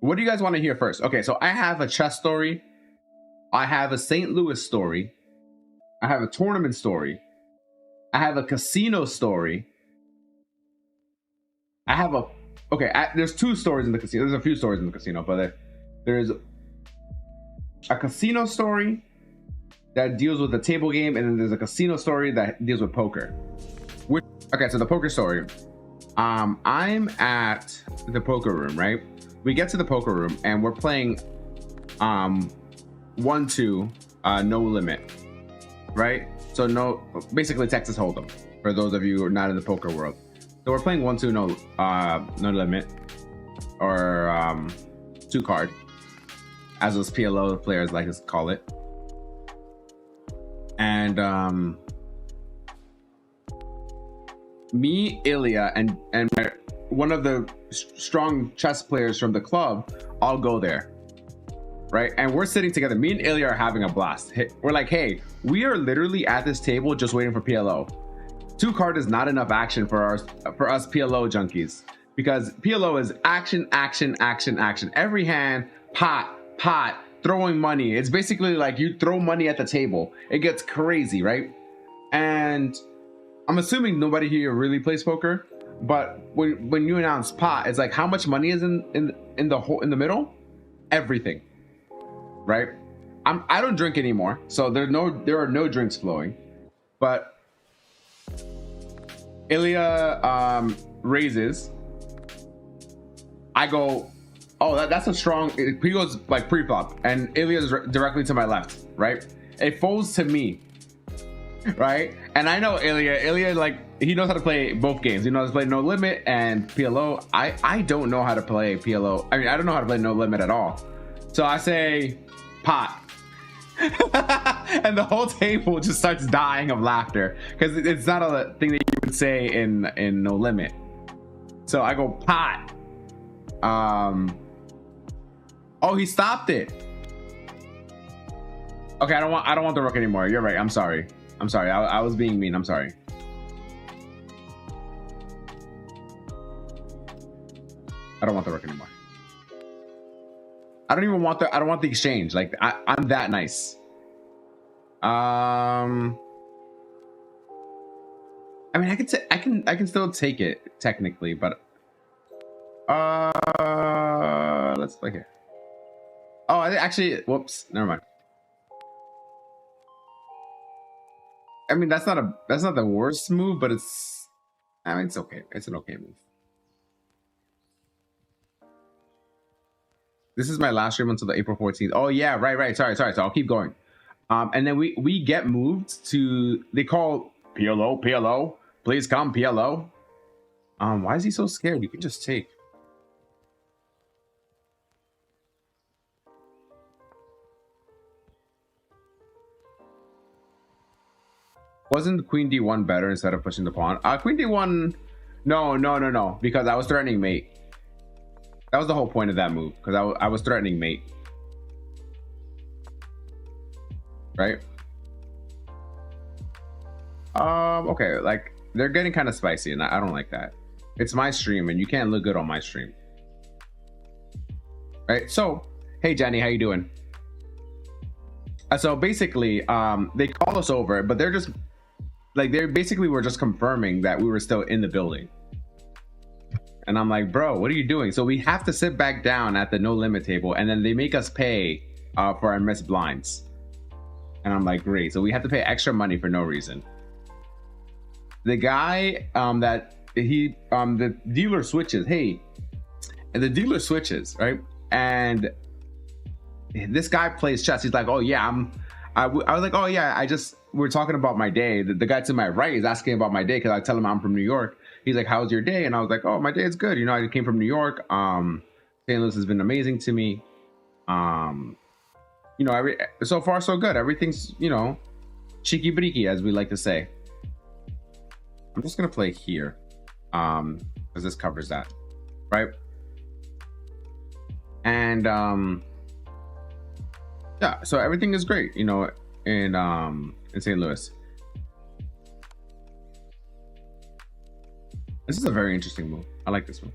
What do you guys want to hear first? Okay, so I have a chess story. I have a St. Louis story. I have a tournament story. I have a casino story. I have a... Okay, there's two stories in the casino. There's a few stories in the casino, but there's a casino story that deals with the table game, and then there's a casino story that deals with poker. Okay, so the poker story. I'm at the poker room, right? We get to the poker room and we're playing 1-2 no limit, right? So basically Texas Hold'em for those of you who are not in the poker world. So we're playing 1-2 no limit, or 2 card, as those PLO players like to call it. And me, Ilya, and one of the strong chess players from the club all go there, right? And we're sitting together. Me and Ilya are having a blast. We're like, hey, we are literally at this table just waiting for PLO. 2 card is not enough action for us PLO junkies, because PLO is action, action, action, action. Every hand, pot, throwing money. It's basically like you throw money at the table. It gets crazy, right? And I'm assuming nobody here really plays poker, but when you announce pot, it's like, how much money is in the middle? Everything, right? I don't drink anymore, so there are no drinks flowing. But Ilya raises. I go, oh, that's a strong. He goes like pre-flop, and Ilya's directly to my left, right? It folds to me, right? And I know Ilya, like, he knows how to play both games. He knows how to play no limit and PLO. I don't know how to play PLO. I mean, I don't know how to play no limit at all. So I say pot. And the whole table just starts dying of laughter, because it's not a thing that you would say in no limit. So I go pot. Oh, he stopped it. Okay, I don't want the rook anymore. You're right. I'm sorry. I was being mean. I'm sorry. I don't want the rook anymore. I don't want the exchange. Like, I'm that nice. I mean, I can still take it technically, but let's play here. Oh, whoops, never mind. I mean, that's not the worst move, but it's okay. It's an okay move. This is my last stream until the April 14th. Oh yeah, right. Sorry. So I'll keep going. And then we get moved to, they call PLO. Please come, PLO. Why is he so scared? You can just take. Wasn't Queen D1 better instead of pushing the pawn? Queen D1, no, because I was threatening mate. That was the whole point of that move, because I was threatening mate. Right? Okay, like, they're getting kind of spicy, and I don't like that. It's my stream, and you can't look good on my stream. Right? So, hey Jenny, how you doing? So basically, they call us over, but they're just like, they basically were just confirming that we were still in the building. And I'm like, bro, what are you doing? So we have to sit back down at the no limit table, and then they make us pay for our missed blinds. And I'm like, great. So we have to pay extra money for no reason. The guy the dealer switches. Hey, and the dealer switches, right? And this guy plays chess. He's like, oh yeah, I was like, oh yeah, we're talking about my day. The guy to my right is asking about my day, because I tell him I'm from New York. He's like, how's your day? And I was like, oh, my day is good. You know, I came from New York. St. Louis has been amazing to me. You know, so far so good. Everything's, you know, cheeky breeky, as we like to say. I'm just gonna play here, because this covers that, right? And yeah, so everything is great, you know, in St. Louis. This is a very interesting move. I like this one.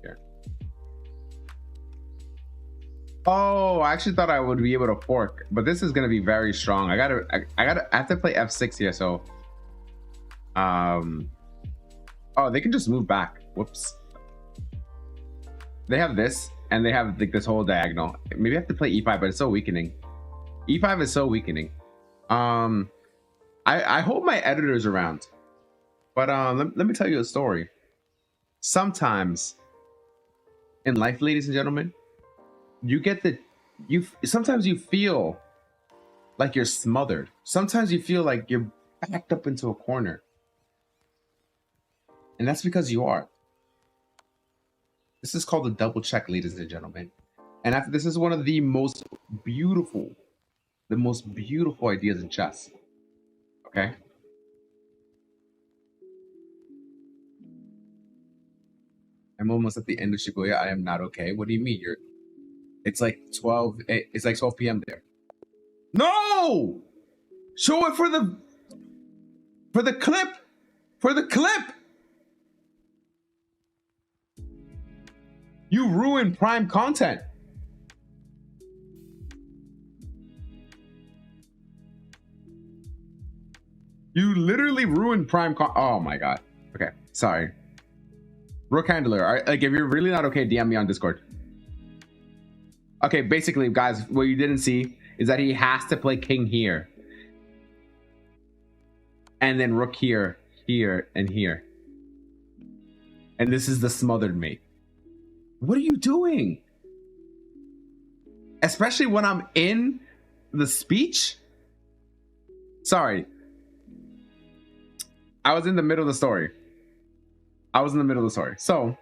Here. Oh, I actually thought I would be able to fork, but this is gonna be very strong. I have to play f6 here, so oh, they can just move back. Whoops. They have this, and they have like this whole diagonal. Maybe I have to play e5, but it's so weakening. E5 is so weakening. I hope my editor's around, but let me tell you a story. Sometimes in life, ladies and gentlemen, sometimes you feel like you're smothered. Sometimes you feel like you're backed up into a corner, and that's because you are. This is called a double check, ladies and gentlemen. And after this is one of the most beautiful ideas in chess. Okay. I'm almost at the end of Shibuya. I am not okay. What do you mean? It's like 12. It's like 12 p.m. there. No! Show it for the clip. For the clip. You ruined prime content. You literally ruined prime oh my god. Okay, sorry. Rook handler. Like, if you're really not okay, DM me on Discord. Okay, basically, guys, what you didn't see is that he has to play king here. And then rook here, here, and here. And this is the smothered mate. What are you doing? Especially when I'm in the speech? Sorry. I was in the middle of the story. So,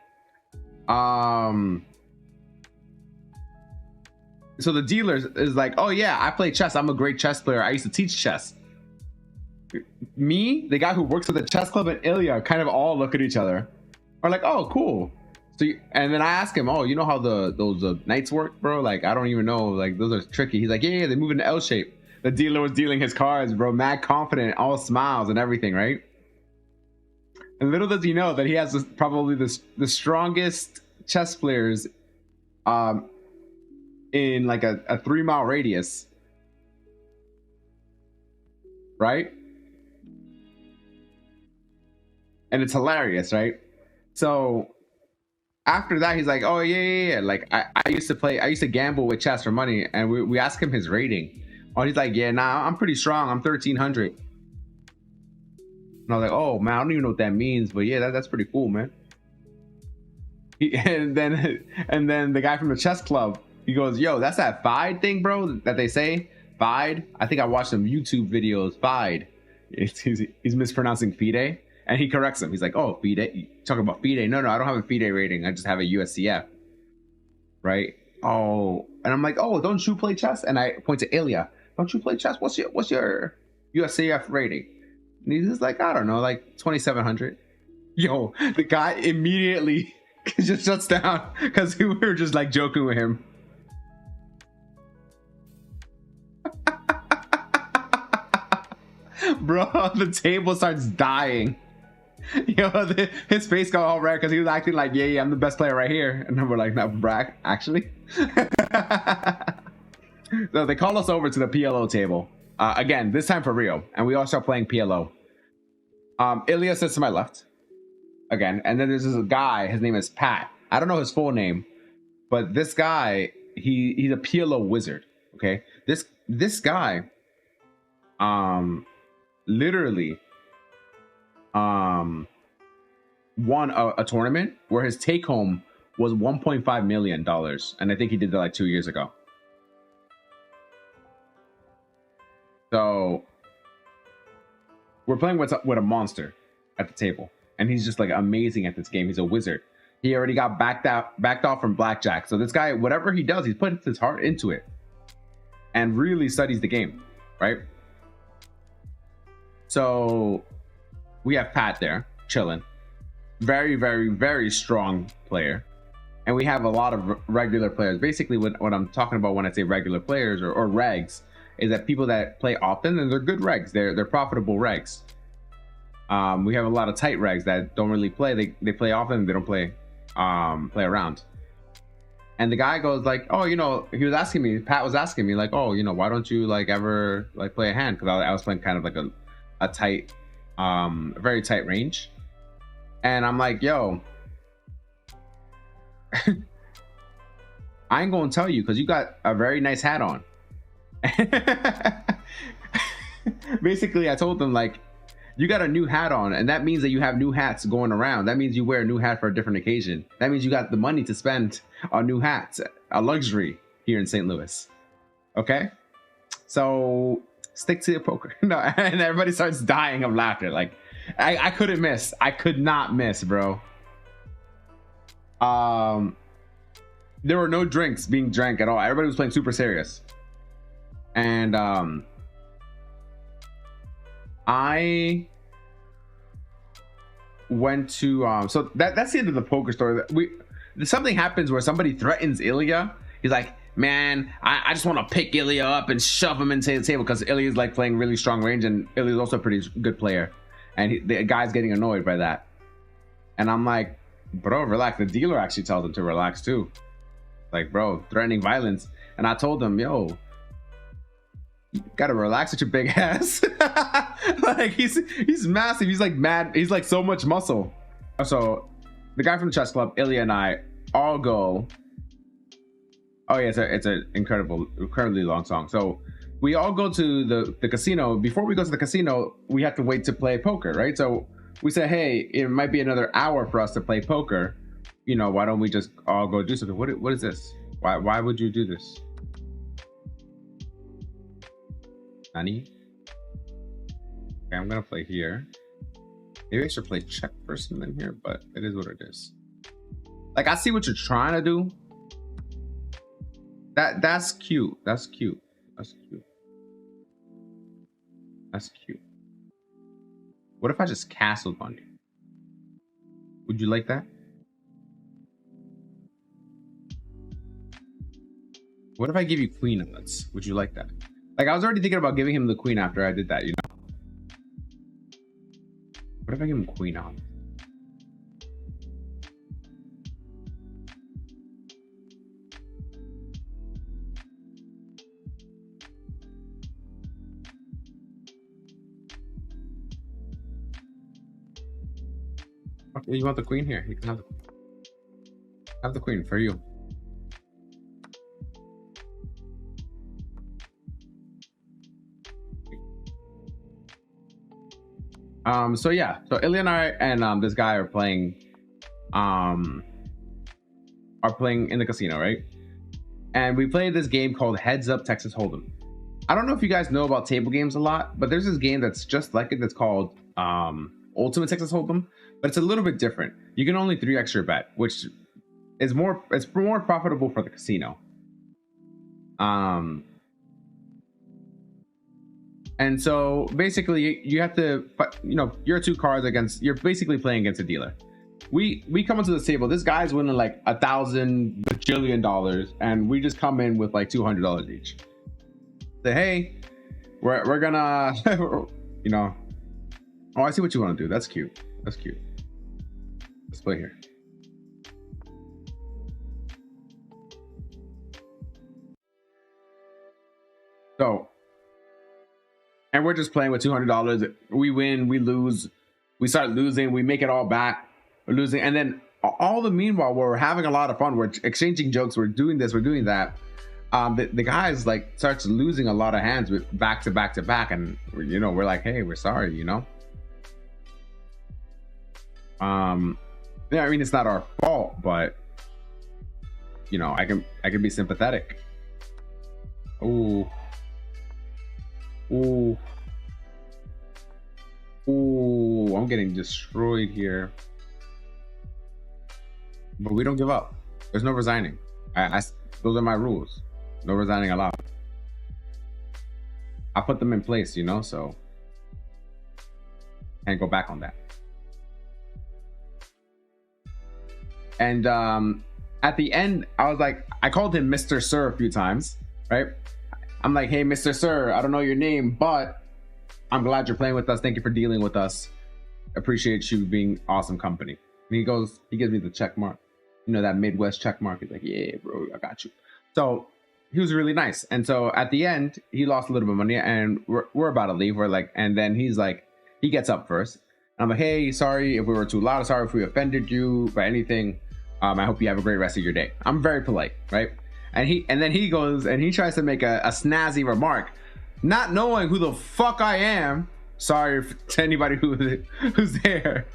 so the dealer is like, oh yeah, I play chess. I'm a great chess player. I used to teach chess. Me, the guy who works at the chess club, and Ilya kind of all look at each other. Are like, oh, cool. So, and then I ask him, oh, you know how those knights work, bro? Like, I don't even know. Like, those are tricky. He's like, yeah, they move in the L shape. The dealer was dealing his cards, bro. Mad confident, all smiles and everything, right? And little does he know that he has probably the strongest chess players in like a 3-mile radius, right? And it's hilarious, right? So after that, he's like, oh yeah. Like I used to gamble with chess for money, and we asked him his rating. Oh, he's like, yeah, nah, I'm pretty strong. I'm 1300. And I was like, oh man, I don't even know what that means, but yeah, that's pretty cool, man. And then the guy from the chess club, he goes, yo, that's that FIDE thing, bro, that they say. FIDE. I think I watched some YouTube videos. FIDE. He's mispronouncing FIDE, and he corrects him. He's like, oh, FIDE. Talking about FIDE. No, I don't have a FIDE rating. I just have a USCF. Right? Oh, and I'm like, oh, don't you play chess? And I point to Ilya. Don't you play chess? What's your USCF rating? And he's like, I don't know, like 2700. Yo, the guy immediately just shuts down because we were just like joking with him. Bro, the table starts dying. Yo, his face got all red because he was acting like, yeah, I'm the best player right here. And then we're like, no, brag, actually. So they call us over to the PLO table. Again, this time for real. And we all start playing PLO. Ilya sits to my left. Again. And then there's this guy. His name is Pat. I don't know his full name. But this guy, he's a PLO wizard. Okay? This guy literally won a tournament where his take home was $1.5 million. And I think he did that like 2 years ago. So we're playing with a monster at the table, and he's just like amazing at this game. He's a wizard. He already got backed off from blackjack. So this guy, whatever he does, he's put his heart into it and really studies the game, right? So we have Pat there chilling, very, very, very strong player, and we have a lot of regular players. Basically, what I'm talking about when I say regular players or regs is that people that play often, and they're good regs. They're profitable regs. We have a lot of tight regs that don't really play. They play often, they don't play around. And the guy goes like, oh, you know, he was asking me, Pat was asking me like, oh, you know, why don't you like ever like play a hand? Because I was playing kind of like a tight, very tight range. And I'm like, yo, I ain't gonna tell you because you got a very nice hat on. Basically, I told them like, you got a new hat on, and that means that you have new hats going around. That means you wear a new hat for a different occasion. That means you got the money to spend on new hats, a luxury here in St. Louis. Okay, so stick to your poker. No, and everybody starts dying of laughter. Like, I couldn't miss. I could not miss, bro. There were no drinks being drank at all. Everybody was playing super serious, and I went to so that's the end of the poker story. Something happens where somebody threatens Ilya. He's like, man, I just want to pick Ilya up and shove him into the table because Ilya's like playing really strong range, and Ilya's also a pretty good player, and the guy's getting annoyed by that. And I'm like, bro, relax. The dealer actually tells him to relax too. Like, bro, threatening violence. And I told him, yo, you gotta relax with your big ass. Like, he's massive. He's like mad. He's like so much muscle. So the guy from the chess club, Ilya, and I all go. Oh yeah, it's an incredibly long song. So we all go to the casino. Before we go to the casino, we have to wait to play poker, right? So we said, hey, it might be another hour for us to play poker. You know, why don't we just all go do something? What is this? Why would you do this? Honey? Okay, I'm gonna play here. Maybe I should play check first and then here, but it is what it is. Like, I see what you're trying to do. That's cute. That's cute. That's cute. That's cute. What if I just castled on you? Would you like that? What if I give you queen nuts? Would you like that? Like, I was already thinking about giving him the queen after I did that, you know? What if I give him queen on? Okay, you want the queen? Here, you can have the queen for you. So yeah, so Ilya and I and this guy are playing in the casino, right? And we played this game called Heads Up Texas Hold'em. I don't know if you guys know about table games a lot, but there's this game that's just like it that's called Ultimate Texas Hold'em, but it's a little bit different. You can only 3x your bet, which is more profitable for the casino. And so basically you have to, you know, you're two cards against, you're basically playing against a dealer. We come onto this table, this guy's winning like $1,000 bajillion, and we just come in with like $200 each. Say, hey, we're gonna, you know, oh, I see what you want to do. That's cute. That's cute. Let's play here. So, and we're just playing with $200. We win, we lose, we start losing, we make it all back, we're losing. And then all the meanwhile, we're having a lot of fun. We're exchanging jokes. We're doing this, we're doing that. The guys like starts losing a lot of hands with back to back to back. And, you know, we're like, hey, we're sorry, you know? Yeah, I mean, it's not our fault, but, you know, I can be sympathetic. Ooh. Ooh. Ooh, I'm getting destroyed here. But we don't give up. There's no resigning. Those are my rules. No resigning allowed. I put them in place, you know, so can't go back on that. And at the end, I was like, I called him Mr. Sir a few times, right? I'm like, hey, Mr. Sir, I don't know your name, but I'm glad you're playing with us. Thank you for dealing with us. appreciate you being awesome company. And he goes, he gives me the check mark, you know, that Midwest check mark. He's like, yeah, bro, I got you. So he was really nice. And so at the end, he lost a little bit of money, and we're about to leave. We're like, and then he's like, he gets up first. And I'm like, hey, sorry if we were too loud. Sorry if we offended you by anything. I hope you have a great rest of your day. I'm very polite, right? And then he goes and he tries to make a snazzy remark, not knowing who the fuck I am. Sorry to anybody who's there.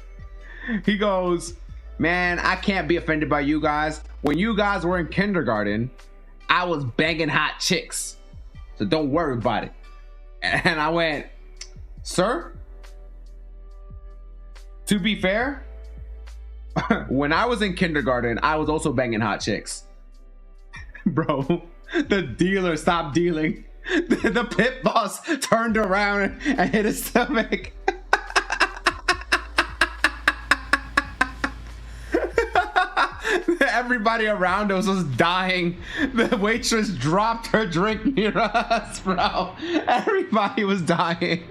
He goes, man, I can't be offended by you guys. When you guys were in kindergarten, I was banging hot chicks, so don't worry about it. And I went, sir, to be fair, when I was in kindergarten, I was also banging hot chicks. Bro, the dealer stopped dealing. The pit boss turned around and hit his stomach. Everybody around us was dying. The waitress dropped her drink near us, bro. Everybody was dying.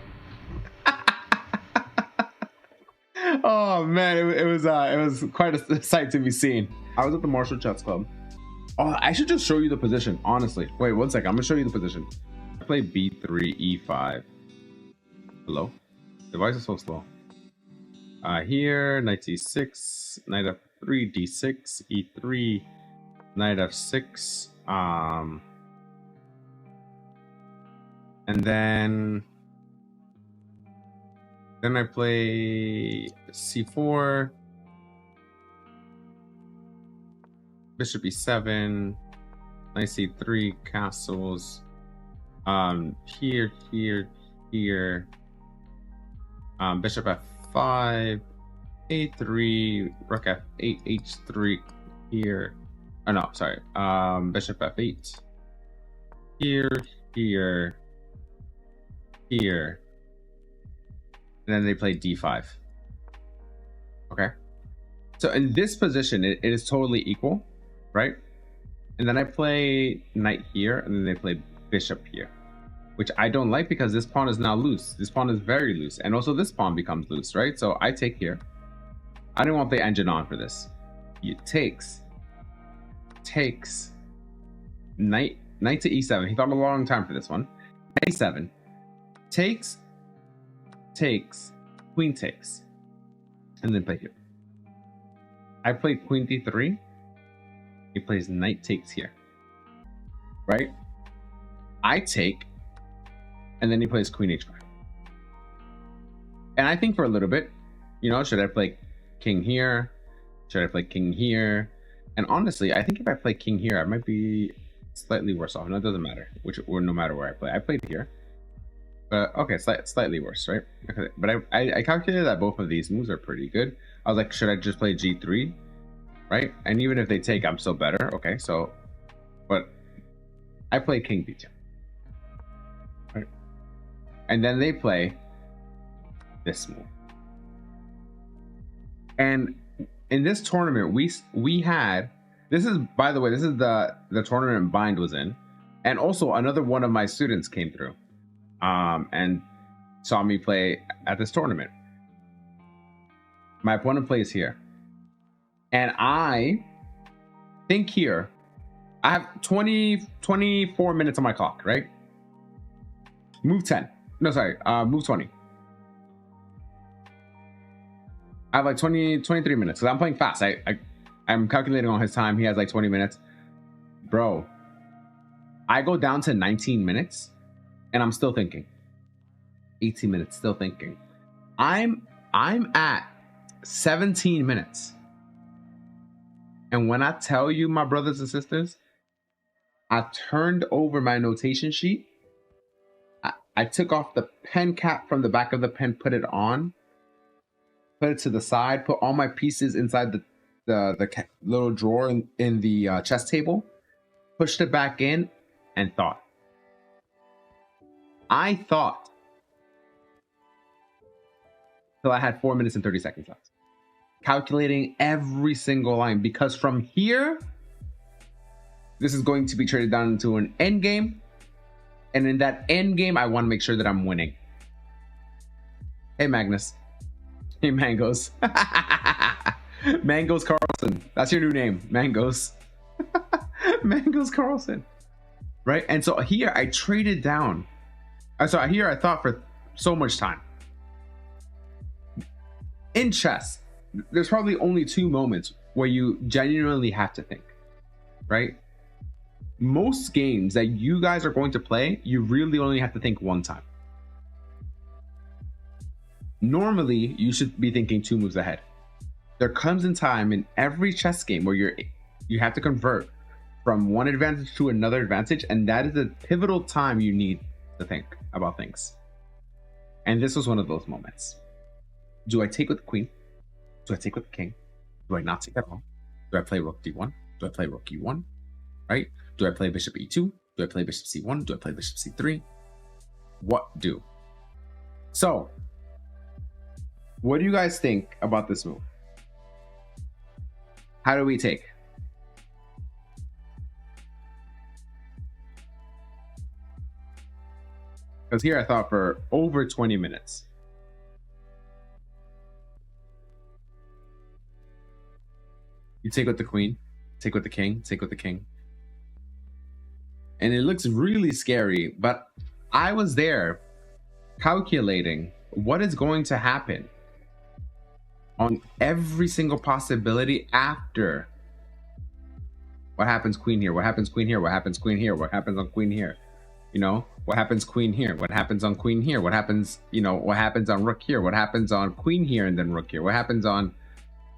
Oh man, it was quite a sight to be seen. I was at the Marshall Chess Club. Oh, I should just show you the position, honestly. Wait, 1 second. I'm gonna show you the position. I play B3, E5. Hello? Device is so slow. Here, knight C6, knight F3, D6, E3, knight F6. And then I play C4. Bishop E7, knight C3, castles. Here, bishop F5, A3, rook F8, H3 here. Oh no, sorry. Bishop F8. Here. And then they play D5. Okay. So in this position, it is totally equal, right? And then I play knight here, and then they play bishop here, which I don't like because this pawn is now loose. This pawn is very loose, and also this pawn becomes loose, right? So I take here. I don't want the engine on for this. It takes knight to E7. He thought a long time for this one. Knight E7 takes, queen takes, and then play here. I play queen D3. He plays knight takes here, right? I take, and then he plays queen H5. And I think for a little bit, you know, should I play king here? Should I play king here? And honestly, I think if I play king here, I might be slightly worse off. No, it doesn't matter, or no matter where I play. I played here, but okay, slightly worse, right? Okay, but I calculated that both of these moves are pretty good. I was like, should I just play G3, right? And even if they take, I'm still better. Okay, so, but I play king D2, right? And then they play this move. And in this tournament, we had, this is, by the way, this is the tournament Bind was in, and also another one of my students came through, and saw me play at this tournament. My opponent plays here, and I think here, I have 24 minutes on my clock, right? Move 10. No, sorry, move 20. I have like 23 minutes because I'm playing fast. I'm calculating on his time. He has like 20 minutes. Bro, I go down to 19 minutes and I'm still thinking. 18 minutes, still thinking. I'm at 17 minutes. And when I tell you, my brothers and sisters, I turned over my notation sheet. I took off the pen cap from the back of the pen, put it on, put it to the side, put all my pieces inside the little drawer in the chess table, pushed it back in, and thought. I thought till I had 4 minutes and 30 seconds left, calculating every single line, because from here, this is going to be traded down into an end game, and in that end game, I want to make sure that I'm winning. Hey, Magnus. Hey, Mangoes. Mangoes Carlson. That's your new name, Mangoes. Mangoes Carlson. Right? And so here I traded down. So here I thought for so much time. In chess, there's probably only 2 moments where you genuinely have to think, right? Most games that you guys are going to play, you really only have to think 1 time. Normally, you should be thinking 2 moves ahead. There comes a time in every chess game where you have to convert from one advantage to another advantage, and that is a pivotal time you need to think about things. And this was one of those moments. Do I take with the queen? Do I take with the king? Do I not take at all? Do I play rook d1? Do I play rook e1? Right? Do I play bishop e2? Do I play bishop c1? Do I play bishop c3? What do? So, what do you guys think about this move? How do we take? Because here I thought for over 20 minutes. You take with the queen, take with the king, take with the king. And it looks really scary, but I was there calculating what is going to happen on every single possibility after. What happens queen here? What happens queen here? What happens queen here? What happens on queen here? You know, what happens queen here? What happens on queen here? What happens, you know, what happens on rook here? What happens on queen here and then rook here? What happens on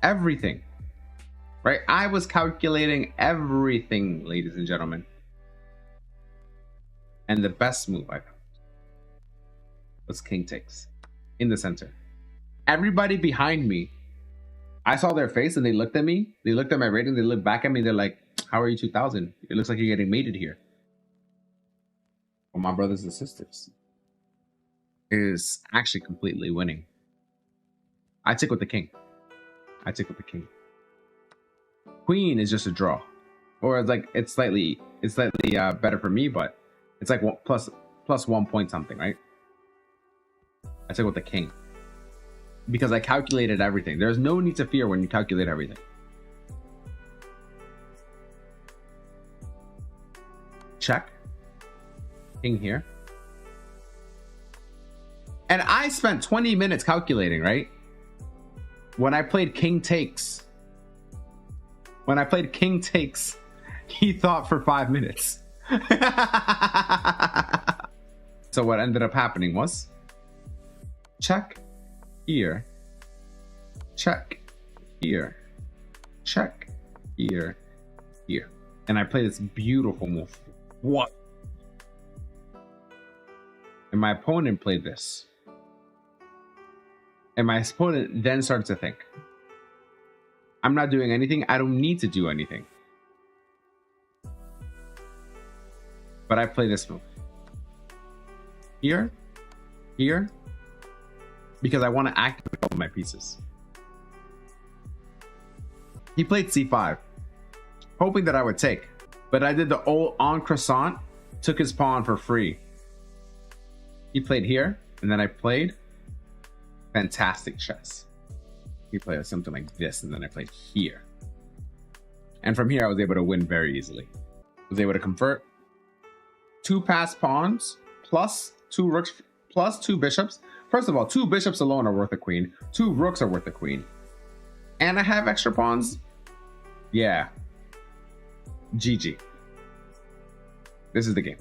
everything? Right? I was calculating everything, ladies and gentlemen. And the best move I found was king takes in the center. Everybody behind me, I saw their face and they looked at me. They looked at my rating. They looked back at me. They're like, how are you 2000? It looks like you're getting mated here. Well, my brothers and sisters is actually completely winning. I took with the king. I took with the king. Queen is just a draw, or it's like it's slightly better for me, but it's like plus 1 point something, right? I took with the king because I calculated everything. There's no need to fear when you calculate everything. Check. King here. And I spent 20 minutes calculating, right? When I played king takes. When I played king takes, he thought for 5 minutes. So what ended up happening was check here, check here, check here, here. And I played this beautiful move. What? And my opponent played this. And my opponent then started to think, I'm not doing anything. I don't need to do anything. But I play this move. Here, here, because I want to activate all of my pieces. He played c5, hoping that I would take. But I did the old en croissant, took his pawn for free. He played here, and then I played fantastic chess. He played something like this, and then I played here. And from here, I was able to win very easily. I was able to convert 2 passed pawns, plus 2 rooks, plus 2 bishops. First of all, 2 bishops alone are worth a queen. 2 rooks are worth a queen. And I have extra pawns. Yeah. GG. This is the game.